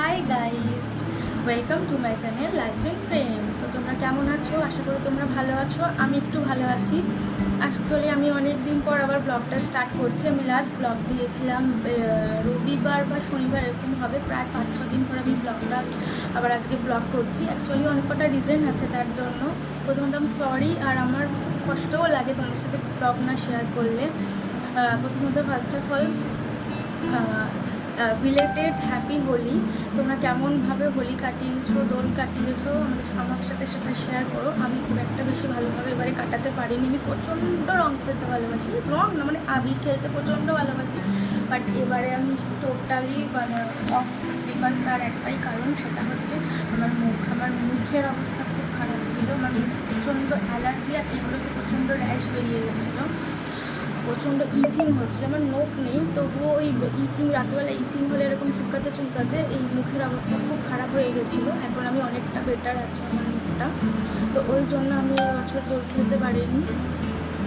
Hi guys, welcome to my channel life in frame. তো তোমরা কেমন আছো? আশা করি তোমরা ভালো আছো। আমি একটু ভালো আছি। অ্যাকচুয়ালি আমি অনেক দিন পর আবার ব্লগটা স্টার্ট করছি। আমি লাস্ট ব্লগ দিয়েছিলাম রবিবার বা শনিবার, এরকম হবে। প্রায় 5-6 দিন পর আমি ব্লগটা আবার আজকে ব্লগ করছি। অ্যাকচুয়ালি অনেক কটা রিজন আছে তার জন্য। প্রথমত আমি সরি, আর আমার কষ্টও লাগে তোমাদের সাথে ব্লগ না শেয়ার করলে। প্রথমত first of all related happy Holi. তোমরা কেমনভাবে হোলি কাটিয়েছো, দোল কাটিয়েছো, আমার সাথে সেটা শেয়ার করো। আমি খুব একটা বেশি ভালোভাবে এবারে কাটাতে পারিনি। আমি প্রচণ্ড রং খেলতে ভালোবাসি, রং না মানে আবির খেলতে প্রচণ্ড ভালোবাসি, বাট এবারে আমি টোটালি মানে অফ। বিকজ তার একটাই কারণ, সেটা হচ্ছে আমার মুখের অবস্থা খুব খারাপ ছিল। আমার মুখে প্রচণ্ড অ্যালার্জি, আর এগুলোতে প্রচণ্ড র্যাশ বেরিয়ে গেছিলো, প্রচণ্ড ইচিং হচ্ছিলো। আমার নোখ নেই, তবুও ওই ইচিং, রাত্রিবেলা ইচিং হলে এরকম চুলকাতে এই মুখের অবস্থা খুব খারাপ হয়ে গেছিলো। এখন আমি অনেকটা বেটার আছি আমার মুখটা। তো ওই জন্য আমি এবছর দোল খেলতে পারিনি,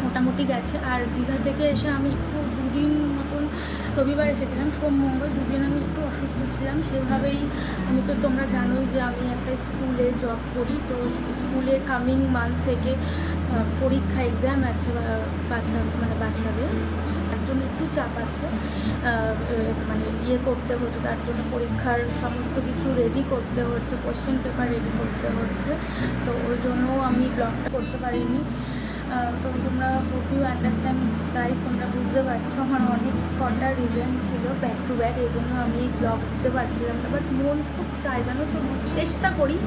মোটামুটি গেছে। আর দীঘা থেকে এসে আমি একটু 2 দিন মতন, রবিবার এসেছিলাম, সোম মঙ্গল 2 দিন আমি একটু অসুস্থ ছিলাম। সেভাবেই আমি তো তোমরা জানোই যে আমি একটা স্কুলে জব করি। তো স্কুলে কামিং মান্থ থেকে পরীক্ষা, এক্সাম আছে বাচ্চাদের, তার জন্য একটু চাপ আছে। মানে করতে হচ্ছে, তার জন্য পরীক্ষার সমস্ত কিছু রেডি করতে হচ্ছে, কোয়েশ্চেন পেপার রেডি করতে হচ্ছে। তো ওই জন্য আমি ব্লগটা করতে পারিনি। তো তোমরা হোপ ইউ আন্ডারস্ট্যান্ড গাইস, তোমরা বুঝতে পারছো আমার অনেক কটা রিজন ছিল ব্যাক টু ব্যাক, এই জন্য আমি ব্লগ দিতে পারছিলাম না। বাট মন খুব চাই, জানো তো, চেষ্টা করি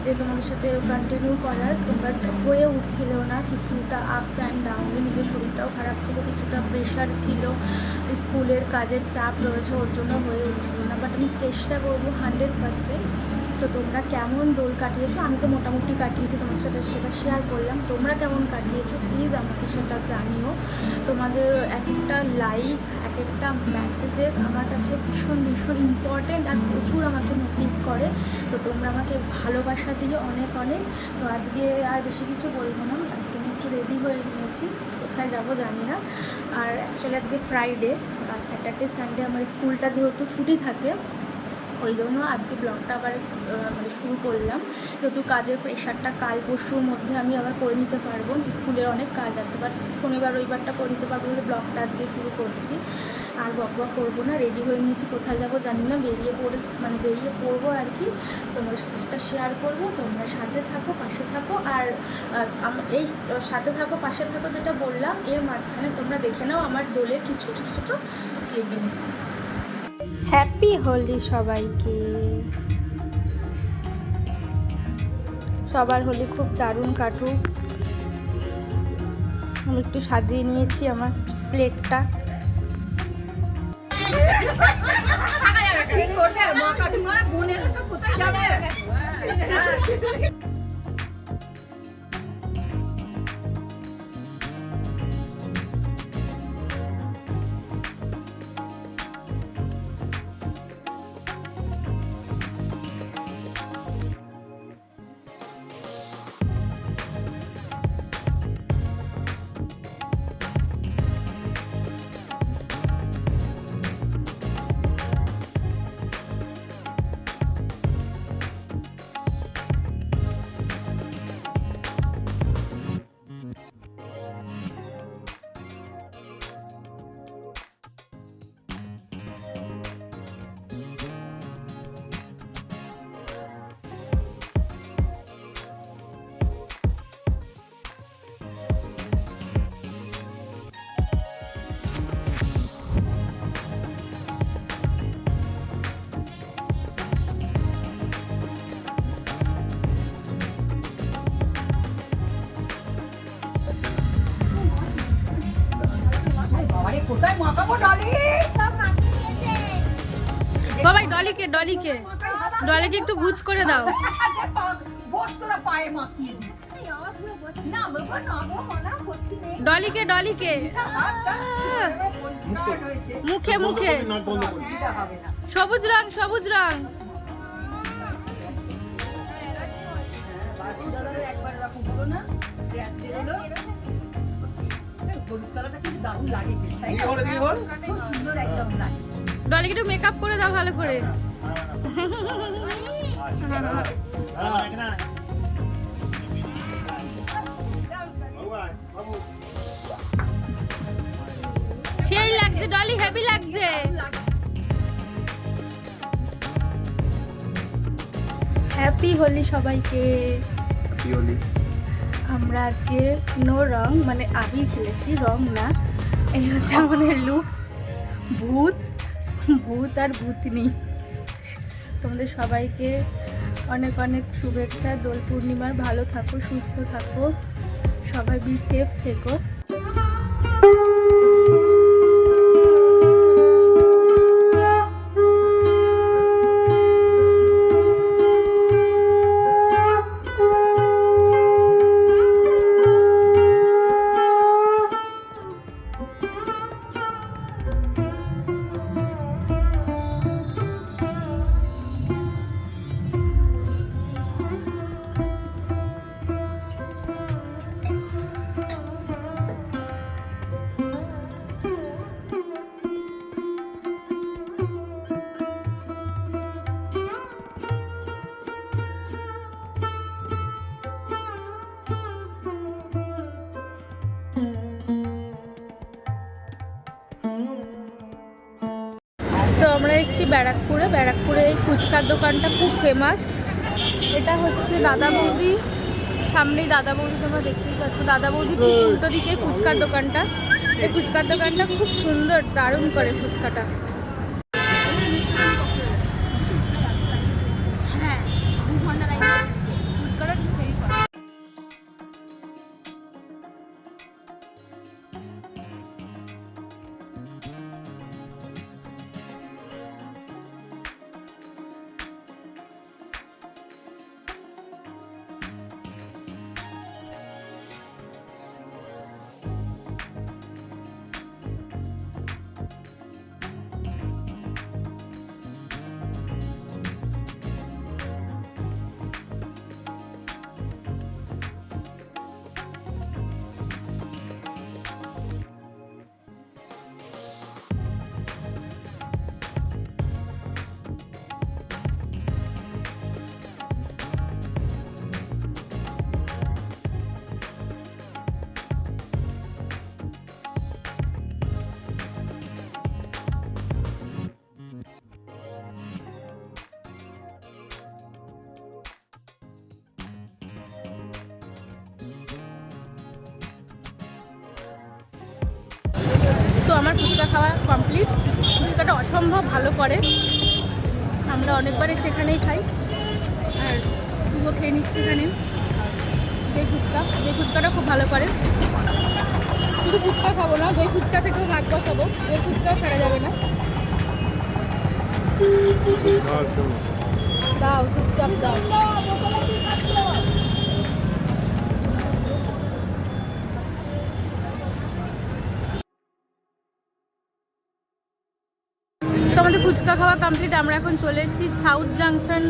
যে তোমাদের সাথে কন্টিনিউ করার, তোমরা হয়ে উঠছিল না। কিছুটা আপস অ্যান্ড ডাউনে, নিজের শরীরটাও খারাপ ছিল, কিছুটা প্রেশার ছিল, স্কুলের কাজের চাপ রয়েছে, ওর জন্য হয়ে উঠছিল না। বাট আমি চেষ্টা করবো 100%। তো তোমরা কেমন দোল কাটিয়েছো? আমি তো মোটামুটি কাটিয়েছি, তোমার সাথে সেটা শেয়ার করলাম। তোমরা কেমন কাটিয়েছো প্লিজ আমাকে সেটা জানিও। তোমাদের এক একটা লাইক, এক একটা মেসেজেস আমার কাছে ভীষণ ভীষণ ইম্পর্টেন্ট, আর প্রচুর আমাকে মোটিভ করে। তো তোমরা আমাকে ভালোবাসা দিও অনেক অনেক। তো আজকে আর বেশি কিছু বলবো না, আজকে আমি একটু রেডি হয়ে নিয়েছি, কোথায় যাবো জানি না। আর অ্যাকচুয়ালি আজকে ফ্রাইডে, আর স্যাটারডে সানডে আমার স্কুলটা যেহেতু ছুটি থাকে, ওই জন্য আজকে ব্লগটা আবার শুরু করলাম। যেহেতু কাজের প্রেশারটা কাল পরশুর মধ্যে আমি আবার করে নিতে পারবো, স্কুলের অনেক কাজ আছে, বাট শনিবার রবিবারটা করে নিতে পারবো বলে ব্লগটা আজকে শুরু করছি। আর বক করবো না, রেডি হয়ে নিয়েছি, কোথায় যাবো জানি না, বেরিয়ে পড়বো আর কি। তোমার সাথে সেটা শেয়ার করবো। তোমরা সাথে থাকো, পাশে থাকো। আর এই সাথে থাকো পাশে থাকো যেটা বললাম, এর মাঝখানে তোমরা দেখে নাও আমার দোলের কিছু ছোটো ছোটো ক্লিপিং। হ্যাপি হোলি সবাইকে। সবার হোলি খুব দারুণ কাটুক। আমি একটু সাজিয়ে নিয়েছি আমার প্লেটটা। বাবাই ডলিকে একটু ভূত করে দাও। ডলিকে মুখে সবুজ রং। ডলিকে একটু মেকআপ করে দাও ভালো করে। সেই লাগছে ডলি, হেভি লাগছে। হ্যাপি হোলি সবাইকে। হ্যাপি হোলি। আমরা আজকে নো রং মানে আবির খেলেছি, রং না। এই হচ্ছে আমাদের লুকস। ভূত ভূত আর ভূতনি। তোমাদের সবাইকে অনেক অনেক শুভেচ্ছা দোল পূর্ণিমার। ভালো থাকো, সুস্থ থাকো, সবাই বি সেফ থেকো। তো আমরা এসেছি ব্যারাকপুরে। ব্যারাকপুরে এই ফুচকার দোকানটা খুব ফেমাস। এটা হচ্ছে দাদা বৌদি, সামনেই দাদা বৌদি তোমরা দেখতেই পাচ্ছ। দাদা বৌদি ঠিক উল্টো দিকে ফুচকার দোকানটা। এই ফুচকার দোকানটা খুব সুন্দর, দারুণ করে ফুচকাটা। হ্যাঁ, 2 ঘন্টা লাগে ফুচকাটা ঠিক করে। তো আমার ফুচকা খাওয়া কমপ্লিট। ফুচকাটা অসম্ভব ভালো করে, আমরা অনেকবারই সেখানেই খাই। আর তুইও খেয়ে নিচ্ছি এখানে দই ফুচকাটা খুব ভালো করে। শুধু ফুচকা খাবো না, দই ফুচকা থেকেও ভাগ বসাবো, দই ফুচকাও ছাড়া যাবে না। দাও, চুপচাপ দাও। তো আমাদের ফুচকা খাওয়া কমপ্লিট। আমরা এখন চলে এসেছি সাউথ জাংশন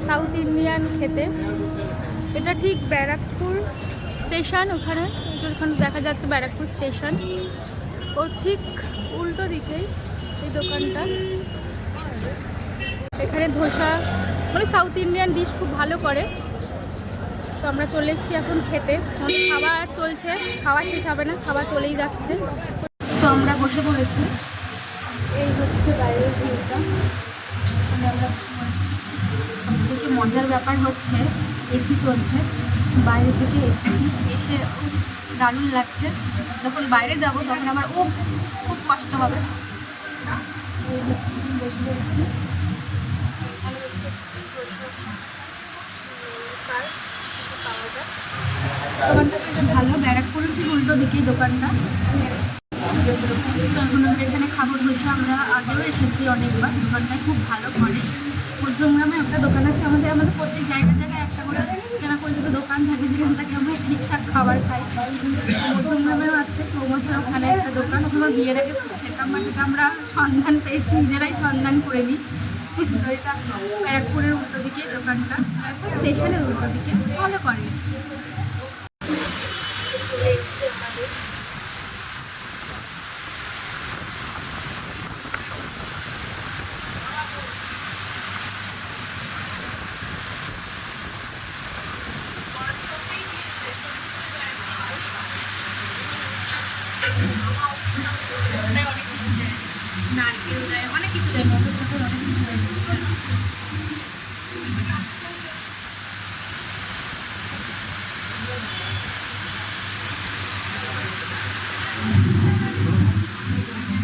সাউথ ইন্ডিয়ান খেতে। এটা ঠিক ব্যারাকপুর স্টেশন, ওখানে দেখা যাচ্ছে ব্যারাকপুর স্টেশন। ওর ঠিক উল্টো দিকেই এই দোকানটা। এখানে ধোসা মানে সাউথ ইন্ডিয়ান ডিশ খুব ভালো করে। তো আমরা চলে এসেছি এখন খেতে। আমাদের খাওয়া চলছে, খাওয়া শেষ হবে না, খাওয়া চলেই যাচ্ছে। তো আমরা বসে পড়েছি। এই হচ্ছে বাইরের ভিউটা, আমরা বসে পড়েছি। সবথেকে মজার ব্যাপার হচ্ছে এসি চলছে, বাইরে থেকে এসেছি, এসে দারুণ লাগছে। যখন বাইরে যাব তখন আমার খুব কষ্ট হবে। এই হচ্ছে বসে পড়েছি। এখানে হচ্ছে পাওয়া যায়। দোকানটা বেশ ভালো, ব্যারাকপুরের ঠিক উল্টো দিকেই দোকানটা। এখন আমরা এখানে খাবো ধোসা। আমরা আগেও এসেছি অনেকবার, দোকানটা খুব ভালো করে। মধ্যমগ্রামে একটা দোকান আছে আমাদের প্রত্যেক জায়গায় একটা করে কেনা পরিচিত দোকান থাকে, যেখান থেকে আমরা ঠিকঠাক খাবার খাই। মধ্যমগ্রামেও আছে, চৌমাথার ওখানে একটা দোকান। ওখানে বিয়ের আগে খেতাম, বাট এটা আমরা সন্ধান পেয়েছি, নিজেরাই সন্ধান করে নিই। তো এটা ব্যারাকপুরের উল্টো দিকে দোকানটা, ব্যারাকপুর স্টেশনের উল্টো দিকে ভালো করে। চলে এসছে আমাদের নারকেল দেয়, অনেক কিছু দেয়, মটর টটর অনেক কিছু দেয়।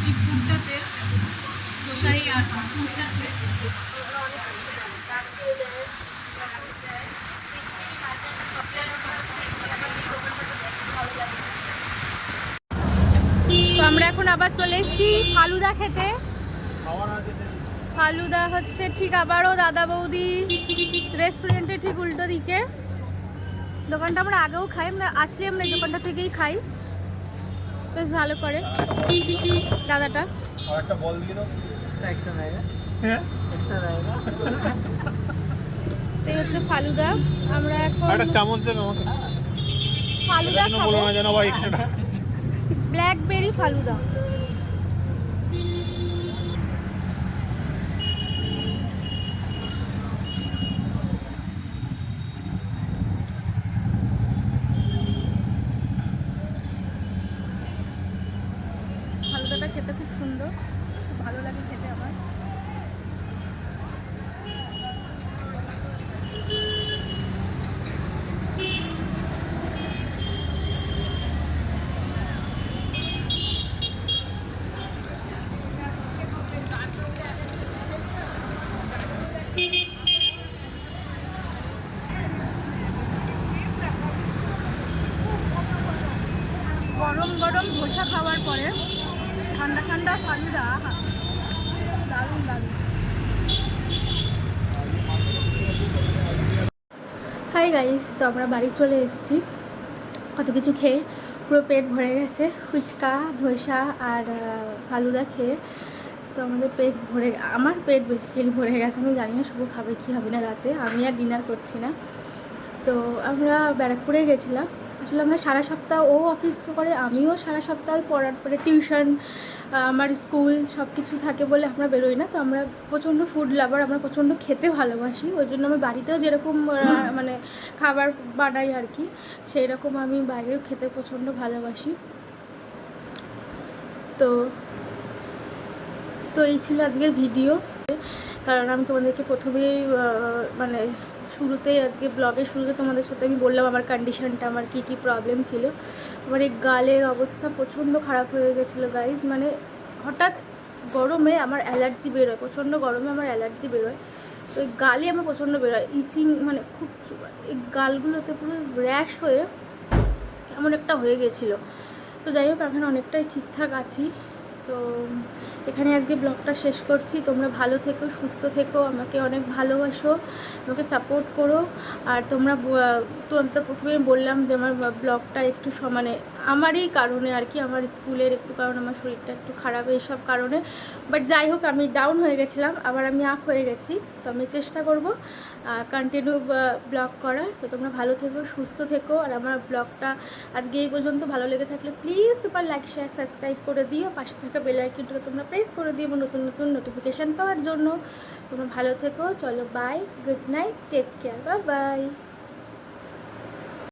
এই ফুডটাতে প্রসারি আর ফুডটাতে অনেক কিছু দেয়, নারকেল দেয়, নারকেল দেয়, বিস্কিট, কার্টন, চকলেট, ভালো লাগে। তো আমরা এখন আবার চলে এসেছি ফালুদা খেতে। ফালুদা হচ্ছে ঠিক আবারও দাদা বৌদি রেস্টুরেন্টে ঠিক উল্টো দিকে। দোকানটা আমরা আগেও খাই, আমরা আসলে আমরা এই দোকানটা থেকেই খাই, বেশ ভালো করে দাদাটা। এই হচ্ছে ফালুদা। আমরা এখন ফালুদা খাবো, ব্ল্যাকবেরি ফালুদা। ফালুদাটা খেতে খুব সুন্দর, খুব ভালো লাগে খেতে আমার। গরম গরম ধোসা খাওয়ার পরে ঠান্ডা ঠান্ডা ফালুদা, দারুণ দারুণ। হাই গাইস, তো আমরা বাড়ি চলে এসেছি, কত কিছু খেয়ে পুরো পেট ভরে গেছে, ফুচকা ধোসা আর ফালুদা খেয়ে। তো আমাদের পেট ভরে, আমার পেট বেসিক্যালি ভরে গেছে, আমি জানি না শুভ খাবে কি হবে না রাতে, আমি আর ডিনার করছি না। তো আমরা ব্যারাকপুরে গেছিলাম, আসলে আমরা সারা সপ্তাহ, ও অফিস করে, আমিও সারা সপ্তাহ পড়ার পরে টিউশন, আমার স্কুল সব কিছু থাকে বলে আমরা বেরোই না। তো আমরা প্রচণ্ড ফুড লাভার, আমরা প্রচণ্ড খেতে ভালোবাসি, ওই জন্য আমি বাড়িতেও যেরকম মানে খাবার বানাই আর কি, সেই রকম আমি বাইরেও খেতে প্রচণ্ড ভালোবাসি। তো তো এই ছিল আজকের ভিডিও, কারণ আমি তোমাদেরকে প্রথমেই মানে শুরুতেই, আজকে ব্লগের শুরুতে তোমাদের সাথে আমি বললাম আমার কন্ডিশনটা, আমার কী কী প্রবলেম ছিল। আমার এই গালের অবস্থা প্রচণ্ড খারাপ হয়ে গেছিলো গাইজ, মানে হঠাৎ গরমে আমার অ্যালার্জি বেরোয়, প্রচণ্ড গরমে আমার অ্যালার্জি বেরোয়। তো এই গালে আমার প্রচণ্ড বেরোয় ইচিং, মানে খুব এই গালগুলোতে পুরো র্যাশ হয়ে কেমন একটা হয়ে গেছিলো। তো যাই হোক, এখন অনেকটাই ঠিকঠাক আছি। তো এখানে আজকে ব্লগটা শেষ করছি। তোমরা ভালো থেকো, সুস্থ থেকো, আমাকে অনেক ভালোবাসো, আমাকে সাপোর্ট করো। আর তোমরা তো আমি তো প্রথমেই বললাম যে আমার ব্লগটা একটু মানে আমারই কারণে আর কি, আমার স্কুলের একটু কারণ, আমার শরীরটা একটু খারাপ, এইসব কারণে। বাট যাই হোক, আমি ডাউন হয়ে গেছিলাম, আবার আমি আপ হয়ে গেছি। তো আমি চেষ্টা করব কন্টিনিউ ব্লগ করার। তো তোমরা ভালো থেকো, সুস্থ থেকো। আর আমার ব্লগটা আজকে এই পর্যন্ত ভালো লেগে থাকলে প্লিজ তোমরা লাইক শেয়ার সাবস্ক্রাইব করে দিও, পাশে থাকা বেল আইকনটাকে তোমরা প্রেস করে দিও নতুন নতুন নোটিফিকেশান পাওয়ার জন্য। তোমরা ভালো থেকো, চলো bye, good night, take care, bye by.